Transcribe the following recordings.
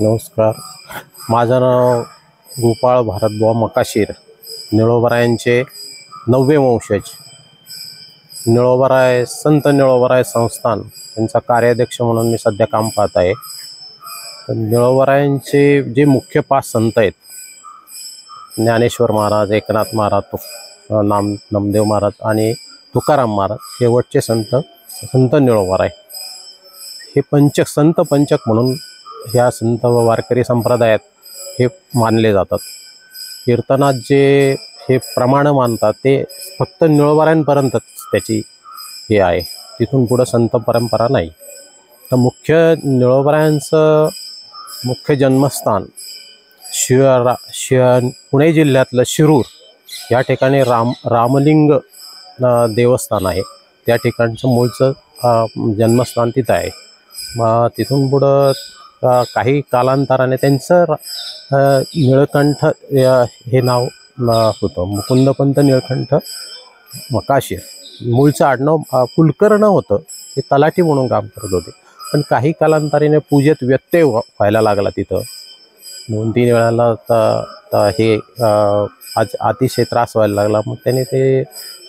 नमस्कार. माझं नाव गोपाळ भारतबुवा मकाशीर. निळोबारायांचे 9वे वंशज. निळोबाराय संत निळोबाराय संस्थान यांचा कार्याध्यक्ष म्हणून मी सध्या काम पाहत आहे. तर निळोबारायांचे जे मुख्य 5 संत आहेत, ज्ञानेश्वर महाराज, एकनाथ महाराज, नामदेव महाराज आणि तुकाराम महाराज, शेवटचे संत निळोबाराय हे संत पंचक म्हणून ह्या संत वारकरी संप्रदायात हे मानले जातात. कीर्तनात जे हे प्रमाण मानतात ते फक्त निळोबारायांपर्यंतच त्याची हे आहे, तिथून पुढं संत परंपरा नाही. तर निळोबारायांचं मुख्य जन्मस्थान पुणे जिल्ह्यातलं शिरूर या ठिकाणी रामलिंग देवस्थान आहे. त्या ठिकाणचं मूळचं जन्मस्थान तिथं आहे. मग तिथून पुढं काही कालांतराने त्यांचं निळकंठ हे नाव होतं. मुकुंदपंत निळकंठ मकाशीर. मूळचं आडनाव कुलकर्ण होतं. ते तलाठी म्हणून काम करत होते. पण काही कालांतराने पूजेत व्यत्यय व्हायला लागला. तिथं 2-3 वेळाला हे अतिशय त्रास व्हायला लागला. मग त्याने ते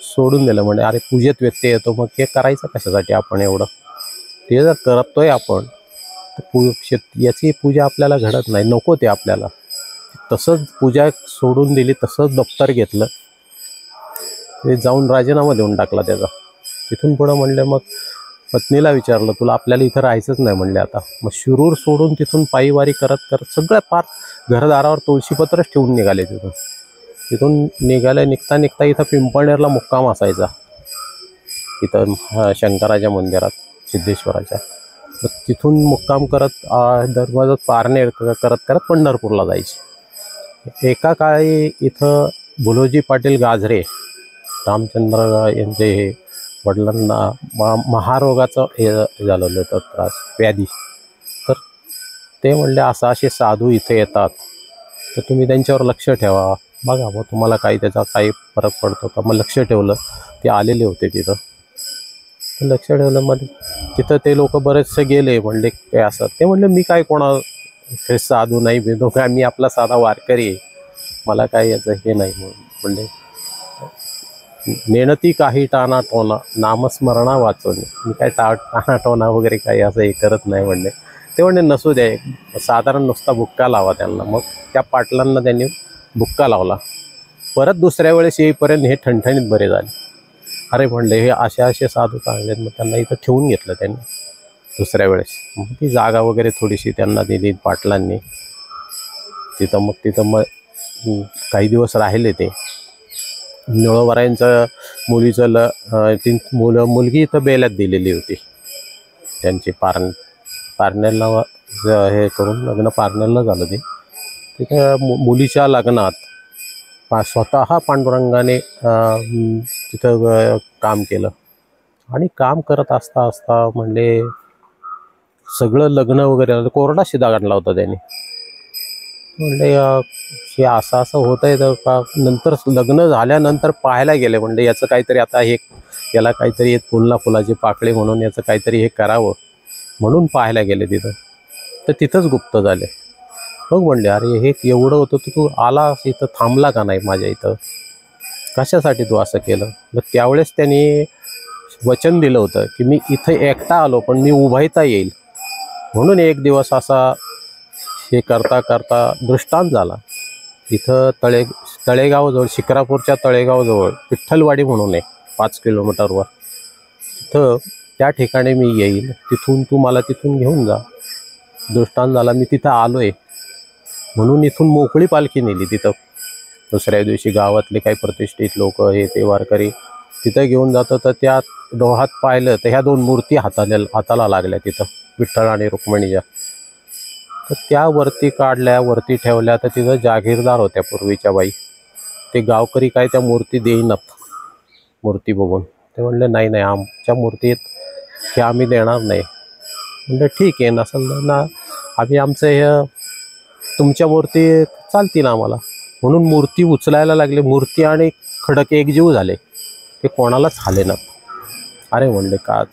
सोडून दिलं. म्हणजे अरे पूजेत व्यत्यय येतो, मग हे करायचं कशासाठी आपण एवढं? ते जर करतोय आपण तर याची पूजा आपल्याला घडत नाही, नको ते आपल्याला. तसंच पूजा सोडून दिली, तसंच दप्तर घेतलं, ते जाऊन राजीनामा देऊन टाकला त्याचा. तिथून पुढं म्हणले, मग पत्नीला विचारलं, तुला आपल्याला इथं राहायचंच नाही म्हणले आता. मग शिरूर सोडून तिथून पायीवारी करत करत सगळ्या पार घरदारावर तुळशीपत्रच ठेवून निघाले. तिथून निघता इथं पिंपळनेरला मुक्काम असायचा, इथं शंकराच्या मंदिरात, सिद्धेश्वराच्या. तिथून मुक्काम करत दरवाजात पारनेर करत करत पंढरपूरला जायचे. एका काळी इथं बुलोजी पाटील गाजरे, रामचंद्र यांचे हे वडिलांना महारोगाचं हे झालेलं होतं त्रास, व्याधी. तर ते म्हणले, असे साधू इथे येतात तर तुम्ही त्यांच्यावर लक्ष ठेवा, बघा मग तुम्हाला त्याचा काही फरक पडतो का. मग लक्ष ठेवलं. ते आलेले होते तिथं. लक्ष ठेवलं. मग तिथं ते लोक बरेचसे गेले. म्हणले काय असं? ते म्हणले, मी काय हे साधू नाही, भेदो काय, मी आपला साधा वारकरी आहे, मला काय याचं हे नाही. म्हणले, नेणती काही टाणा टोना, नामस्मरणा वाचवणे. मी काय टाणा टोना वगैरे काही असं हे करत नाही म्हणले. ते म्हणले, नसू द्या, साधारण नुसता बुक्का लावा त्यांना. मग त्या पाटलांना त्यांनी बुक्का लावला. परत दुसऱ्या वेळेस येईपर्यंत हे ठणठणीत बरे झाले. अरे म्हणले, हे असे साधू चांगले आहेत. मग त्यांना इथं ठेवून घेतलं त्यांनी दुसऱ्या वेळेस. मग ती जागा वगैरे थोडीशी त्यांना दिली पाटलांनी. तिथं मग काही दिवस राहिले ते. निळोबारायांचं मुलगी इथं बेल्यात दिलेली होती त्यांची. पारनेरला हे करून पारनेरला झालं ते. तिथं मुलीच्या लग्नात स्वतः पांडुरंगाने तिथं काम केलं. आणि काम करत असता म्हणले सगळं लग्न वगैरे कोरडा शिदा काढला होता त्यांनी. म्हणले, हे असं होत आहे तर का. नंतर लग्न झाल्यानंतर पाहायला गेले. म्हणले याचं काहीतरी आता याला काहीतरी फुलाची पाकळी म्हणून याचं काहीतरी हे करावं म्हणून पाहायला गेले तिथं. तर तिथंच गुप्त झाले. मग म्हणले, अरे हे एवढं होतं तर तू आला इथं, थांबला का नाही माझ्या इथं, कशासाठी तू असं केलं? मग त्यावेळेस त्यांनी वचन दिलं होतं की मी इथं एकटा आलो पण मी उभायता येईल. म्हणून एक दिवस असा हे करता करता दृष्टांत झाला. इथं तळेगावजवळ, शिक्रापूरच्या तळेगावजवळ विठ्ठलवाडी म्हणून आहे 5 किलोमीटरवर. तिथं त्या ठिकाणी मी येईल, तिथून तू मला तिथून घेऊन जा. दृष्टांत झाला. मी तिथं आलो आहे म्हणून इथून मोकळी पालखी नेली. तिथं दुसऱ्या दिवशी गावातले काही प्रतिष्ठित लोक हे ते वारकरी तिथं घेऊन जातं. तर त्या डोहात पाहिलं तर ह्या 2 मूर्ती हाताला लागल्या तिथं, विठ्ठल आणि रुक्मिणीच्या. तर त्या वरती काढल्या, वरती ठेवल्या. तर तिथं जागीरदार होत्या पूर्वीच्या बाई. ते गावकरी काय त्या मूर्ती देईनात. मूर्ती बघून ते म्हणले, नाही आमच्या मूर्तीत हे आम्ही देणार नाही. म्हणजे ठीक आहे, नसेल ना आम्ही आमचं हे तुमच्या मूर्ती चालतील आम्हाला. म्हणून मूर्ती उचलायला लागले. मूर्ती आणि खडक एकजीव झाले, ते कोणालाच हाले ना. अरे म्हणले, का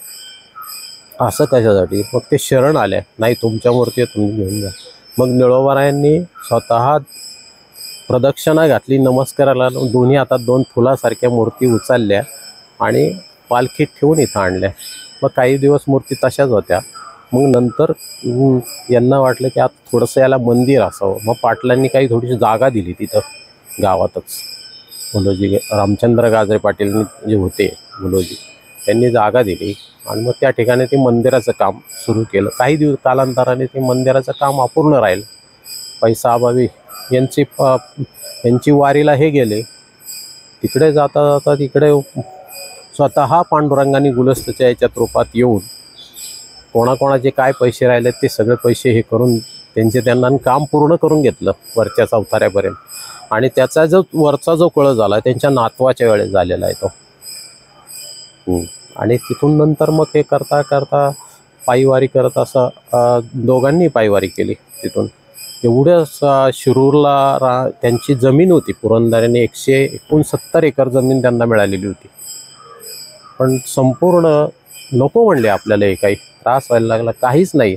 असं कशासाठी? मग ते शरण आल्या, नाही तुमच्या मूर्ती तुम्ही घेऊन जा. मग निळोबारायांनी स्वतः प्रदक्षिणा घातली, नमस्काराला दोन्ही हातात 2 फुलासारख्या मूर्ती उचलल्या आणि पालखीत ठेवून इथं आणल्या. मग काही दिवस मूर्ती तशाच होत्या. मग नंतर यांना वाटलं की आता थोडंसं याला मंदिर असावं. मग पाटलांनी काही थोडीशी जागा दिली तिथं गावातच. गुलोजी रामचंद्र गाजरे पाटील जे होते गुलोजी, त्यांनी जागा दिली आणि मग त्या ठिकाणी ते मंदिराचं काम सुरू केलं. काही दिवस कालांतराने ते मंदिराचं काम अपूर्ण राहिलं. पैसा अभावी यांची वारीला हे गेले. तिकडे जाता जाता तिकडे स्वतः पांडुरंगाने गुलस्ताच्या याच्यात रूपात येऊन कोणाकोणाचे काय पैसे राहिले ते सगळे पैसे हे करून त्यांना काम पूर्ण करून घेतलं वरच्या चौथाऱ्यापर्यंत. आणि त्याचा जो वरचा जो कळ झाला त्यांच्या नातवाच्या वेळेस झालेला आहे तो. आणि तिथून नंतर मग हे करता करता पायीवारी करत असं दोघांनी पायीवारी केली तिथून. एवढं शिरूरला त्यांची जमीन होती. पुरंदराने 169 एकर जमीन त्यांना मिळालेली होती. पण संपूर्ण नको म्हणले आपल्याला, हे काही त्रास व्हायला लागला. काहीच नाही.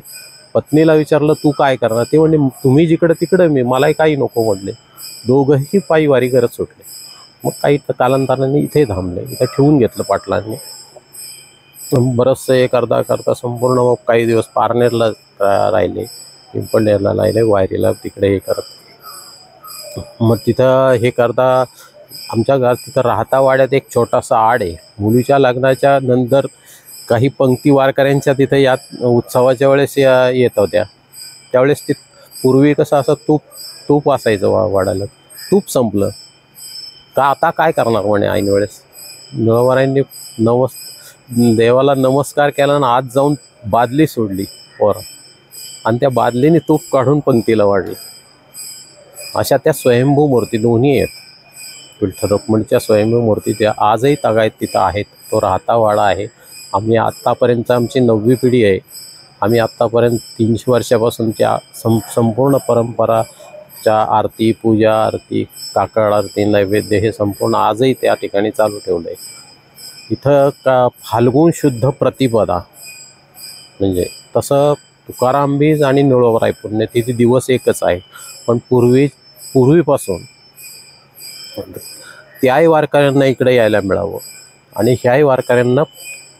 पत्नीला विचारलं तू काय करणार, ते म्हणले तुम्ही जिकडे तिकडे मी, मलाही काही नको म्हणले. दोघंही पायीवारी करत सुटले. मग काही कालांतराने इथे थांबले. इथं ठेवून घेतलं पाटलांनी. बरंचसं हे करता करता संपूर्ण मग काही दिवस पारनेरला राहिले, पिंपळनेरला राहिले, वायरीला तिकडे हे करत. मग तिथं हे करता आमच्या घरात तिथं राहता वाड्यात एक छोटासा आड आहे. मुलीच्या लग्नाच्या नंतर काही पंक्ती वारकऱ्यांच्या तिथं यात उत्सवाच्या वेळेस येत होत्या. त्यावेळेस ते पूर्वी कसं असं तूप असायचं वाड्याला. तूप संपलं का आता काय करणार म्हणे ऐन वेळेस. निळोबारायांनी देवाला नमस्कार केला आणि आत जाऊन बादली सोडली वर आणि त्या बादलीने तूप काढून पंक्तीला वाढली. अशा त्या स्वयंभू मूर्ती दोन्ही आहेत. विठ्ठल रुक्मिणीच्या स्वयंभू मूर्ती त्या आजही तगायत तिथं आहेत. तो राहता वाडा आहे. आम्ही आत्तापर्यंत आमची 9वी पिढी आहे. आम्ही आत्तापर्यंत 300 वर्षापासून त्या संपूर्ण परंपराच्या आरती, पूजा आरती, काकड आरती, नैवेद्य हे संपूर्ण आजही त्या ठिकाणी चालू ठेवलं आहे. इथं फाल्गुन शुद्ध प्रतिपदा म्हणजे तसं तुकाराम बीज आणि निळोबाराय पुण्यतिथी दिवस एकच आहे. पण पूर्वीपासून त्याही वारकऱ्यांना इकडे यायला मिळावं आणि ह्याही वारकऱ्यांना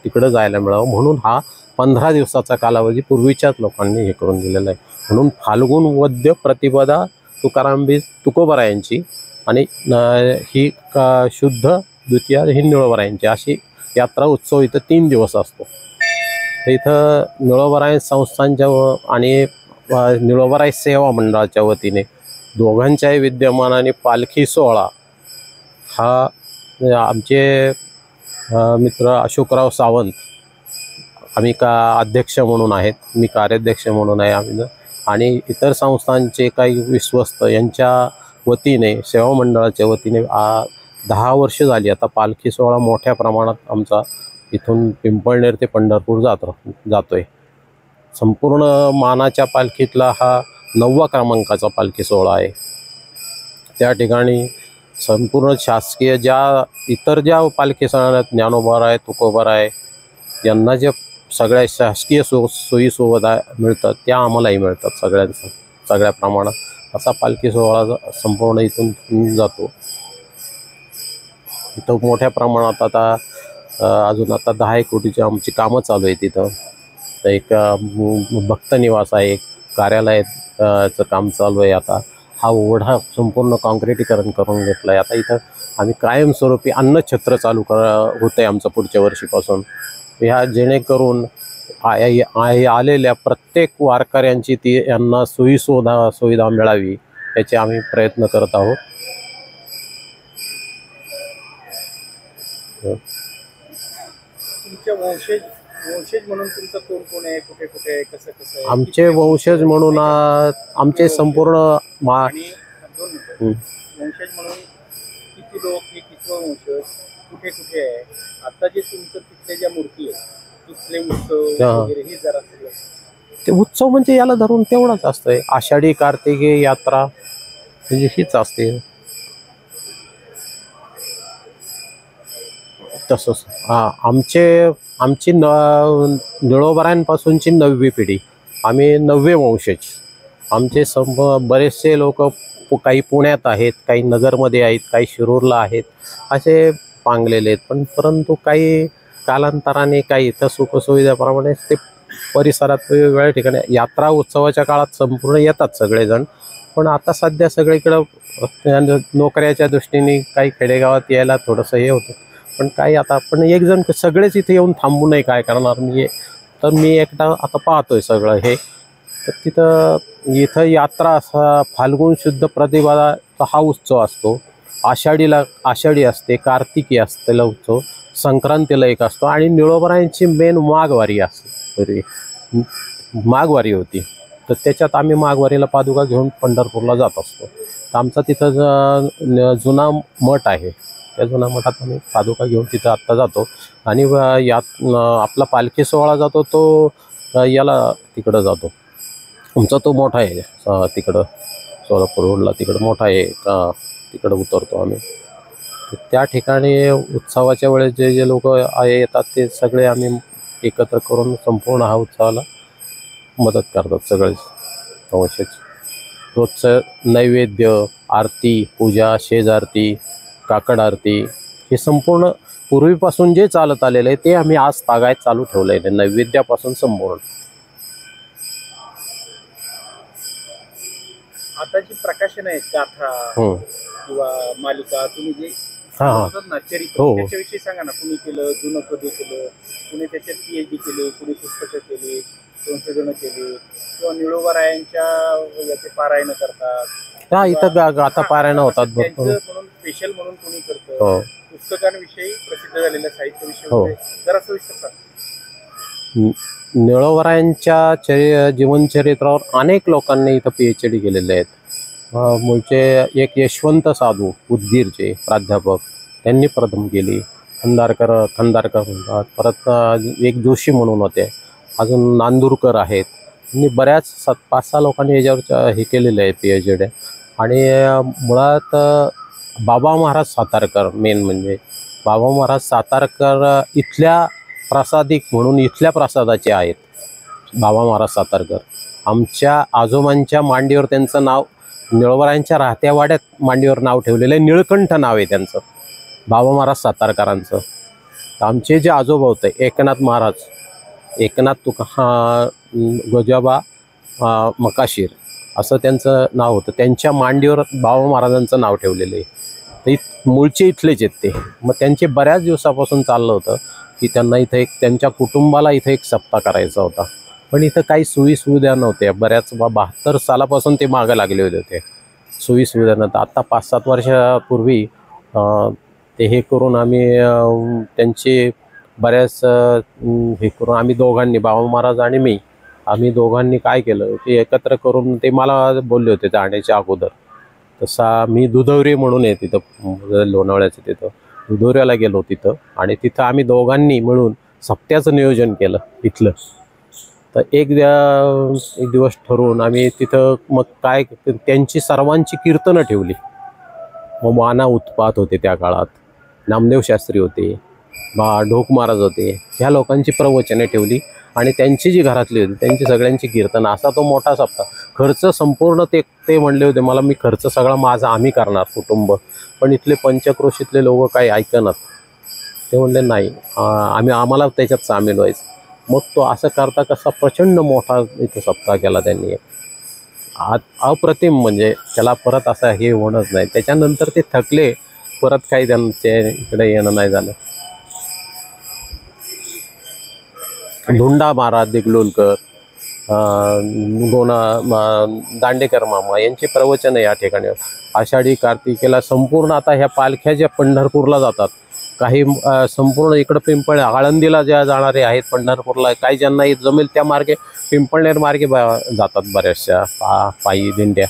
तिकडं जायला मिळावं म्हणून हा 15 दिवसाचा कालावधी पूर्वीच्याच लोकांनी हे करून दिलेला आहे. म्हणून फाल्गुन वद्य प्रतिपदा तुकाराम बीज तुकोबारायांची आणि ही शुद्ध द्वितीया ही निळोबारायांची अशी यात्रा उत्सव इथं 3 दिवस असतो. तर इथं निळोबाराय संस्थांच्या आणि निळोबाराय सेवा मंडळाच्या वतीने दोघांच्याही विद्यमानाने पालखी सोहळा हा आमचे मित्र अशोकराव सावंत आम्ही अध्यक्ष म्हणून आहेत, मी कार्याध्यक्ष म्हणून आहे आम्ही, आणि इतर संस्थांचे काही विश्वस्त यांच्या वतीने सेवा मंडळाच्या वतीने 10 वर्ष झाली आता पालखी सोहळा मोठ्या प्रमाणात आमचा इथून पिंपळनेर ते पंढरपूर जातोय. संपूर्ण मानाच्या पालखीतला हा 9वा क्रमांकाचा पालखी सोहळा आहे. त्या ठिकाणी संपूर्ण शासकीय इतर ज्या पालखी सोहळ्यात ज्ञानोबाराय, तुकोबाराय यांना जे सगळ्या शासकीय सोयी सुविधा मिळतात त्या आम्हालाही मिळतात सगळ्या प्रमाणात. असा पालखी सोहळा संपूर्ण इथून जातो. इथं मोठ्या प्रमाणात आता अजून आता 10 कोटीची आमची कामं चालू आहे. तिथं एक भक्त निवास आहे, एक कार्यालयाचं काम चालू आहे. आता हा ओढा संपूर्ण कॉन्क्रिटीकरण करून घेतलं आहे. आता इथं आम्ही कायमस्वरूपी अन्नछत्र चालू होतं आहे आमचं पुढच्या वर्षीपासून. ह्या जेणेकरून आलेल्या प्रत्येक वारकऱ्यांची यांना सुविधा मिळावी याचे आम्ही प्रयत्न करत आहोत. तुमच्या वंशज म्हणून तुमचं कोण आहे, कुठे कुठे आहे, कसं आहे? आमचे वंशज म्हणून आमचे संपूर्ण वंशज म्हणून किती लोक, हे किती वंशज, कुठे कुठे आहे? आता जे तुमचं तिथल्या ज्या मूर्ती आहेत तिथले उत्सव वगैरे हे जरा ते उत्सव म्हणजे याला धरून तेवढाच असतंय. आषाढी कार्तिकी यात्रा म्हणजे हीच असते. तसंच आमची निळोबारायांपासूनची 9वी पिढी, आम्ही 9वे वंशज. आमचे बरेचसे लोक काही पुण्यात आहेत, काही नगरमध्ये आहेत, काही शिरूरला आहेत, असे पांगलेले आहेत. पण परंतु काही कालांतराने काही इथं सुखसुविधाप्रमाणे ते परिसरात वेगवेगळ्या ठिकाणी यात्रा उत्सवाच्या काळात संपूर्ण येतात सगळेजण. पण आता सध्या सगळीकडं नोकऱ्याच्या दृष्टीने काही खेडेगावात यायला थोडंसं हे होतं. पण काही आता आपण एक जण सगळेच इथे येऊन थांबू नये काय करणार तर मी एकटा आता पाहतोय सगळं हे. तर इथं यात्रा असा फाल्गुन शुद्ध प्रतिपदाचा हा उत्सव असतो. आषाढी असते, कार्तिकी असतेला उत्सव, संक्रांतीला एक असतो आणि निळोबरायांची मेन माघवारी असते. पूर्वी माघवारी होती, तर त्याच्यात आम्ही माघवारीला पादुका घेऊन पंढरपूरला जात असतो. तर आमचा तिथं जुना मठ आहे, त्या जुना मठात आम्ही पादुका घेऊन तिथं आत्ता जातो. आणि आपला पालखी सोहळा जातो तो याला तिकडं जातो. आमचा तो मोठा आहे तिकडं सोलापूर रोडला, तिकडं मोठा आहे, तिकडं उतरतो आम्ही. तर त्या ठिकाणी उत्सवाच्या वेळेस जे जे लोक येतात ते सगळे आम्ही एकत्र करून संपूर्ण हा उत्सवाला मदत करतात सगळेच. अवश्यच रोजचं नैवेद्य, आरती, पूजा, शेज आरती, काकड आरती हे संपूर्ण पूर्वीपासून जे चालत आलेलं आहे ते आम्ही आज तागायत चालू ठेवलेलं आहे, नैवेद्यापासून संपूर्ण. आता जी प्रकाशन आहेत गाथा किंवा मालिका तुम्ही जे म्हणतात ना चरित्र, त्याच्याविषयी सांगा ना. कुणी केलं, जुनं कधी केलं, कुणी त्याच्यात PhD केले, कुणी पुस्तकं केली, संशोधनं केली, किंवा निळोबरायांच्या याचे पारायण करतात. हा, इथं गाथा पारायण होतात भरपूर. म्हणून स्पेशल म्हणून कोणी करतं. पुस्तकांविषयी, प्रसिद्ध झालेल्या साहित्याविषयी जरा सविस्तर सांगा. निळोबरायांच्या जीवनचरित्रावर अनेक लोकांनी इथं PhD केलेले आहेत. मूळचे एक यशवंत साधू उदगीरचे प्राध्यापक, त्यांनी प्रथम केली. खंदारकर म्हणतात. परत एक जोशी म्हणून होते, अजून नांदूरकर आहेत. आणि बऱ्याच 5-6 लोकांनी याच्यावर हे केलेलं आहे PhD. आणि मुळात बाबा महाराज सातारकर, मेन म्हणजे बाबा महाराज सातारकर इथल्या प्रासादिक म्हणून इथल्या प्रासादाचे आहेत. बाबा महाराज सातारकर आमच्या आजोबांच्या मांडीवर त्यांचं नाव, निळोबरायांच्या राहत्या वाड्यात मांडीवर नाव ठेवलेलं आहे. निळकंठ नाव आहे त्यांचं, बाबा महाराज सातारकरांचं. तर आमचे जे आजोबा होते एकनाथ महाराज, एकनाथ गोजाबा मकाशीर असं त्यांचं नाव होतं. त्यांच्या मांडीवर बाबा महाराजांचं नाव ठेवलेलं आहे. तर मूळचे इथलेच आहेत ते. मग त्यांचे बऱ्याच दिवसापासून चाललं होतं की त्यांना इथं त्यांच्या कुटुंबाला इथं एक सप्ताह करायचा होता. पण इथं काही सोयीसुविधा नव्हत्या. बऱ्याच 72 सालापासून ते मागं लागले होते, सोयीसुविधा नव्हतं. आत्ता 5-7 वर्षापूर्वी ते हे करून आम्ही त्यांची बऱ्याच हे करून आम्ही दोघांनी, बाबा महाराज आणि आम्ही दोघांनी काय केलं ते एकत्र करून, ते मला बोलले होते जाण्याच्या अगोदर. तसा मी दुधवरी म्हणून आहे तिथं लोणावळ्याचं, तिथं दुधवऱ्याला गेलो तिथं. आणि तिथं आम्ही दोघांनी मिळून सप्त्याचं नियोजन केलं इथलं. तर एक दिवस ठरवून आम्ही तिथं मग काय त्यांची सर्वांची कीर्तनं ठेवली. मग माना उत्पात होते त्या काळात, नामदेव शास्त्री होते, ढोक महाराज होते, ह्या लोकांची प्रवचने ठेवली. आणि त्यांची जी घरातली होती त्यांची सगळ्यांची कीर्तन, असा तो मोठा सप्ताह. खर्च संपूर्ण ते म्हणले होते मला, मी खर्च सगळा माझा आम्ही करणार कुटुंब. पण इथले पंचक्रोशीतले लोक काही ऐकणार. ते म्हणले नाही, आम्हाला त्याच्यात सामील व्हायचं. मग तो असं करता कसा प्रचंड मोठा इथं सप्ताह केला त्यांनी, अप्रतिम. म्हणजे त्याला परत असं हे होणंच नाही. त्याच्यानंतर ते थकले, परत काही त्यांच्या इकडे येणं नाही झालं. धुंडा महाराज देगलूरकर, दांडेकर मामा यांची प्रवचन या ठिकाणी आषाढी कार्तिकेला संपूर्ण. आता ह्या पालख्या ज्या पंढरपूरला जातात, काही संपूर्ण इकडं पिंपळ आळंदीला ज्या जाणारे आहेत पंढरपूरला, काही ज्यांना जमेल त्या मार्गे पिंपळनेर मार्गे जातात बऱ्याचशा पायी दिंड्या.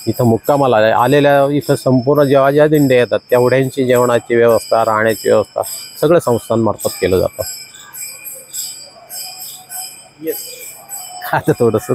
इथं मुक्कामाला आलेल्या इथं संपूर्ण जेव्हा ज्या दिंड्या येतात तेवढ्यांची जेवणाची व्यवस्था, राहण्याची व्यवस्था सगळं संस्थांमार्फत केलं जातं. आता थोडंसं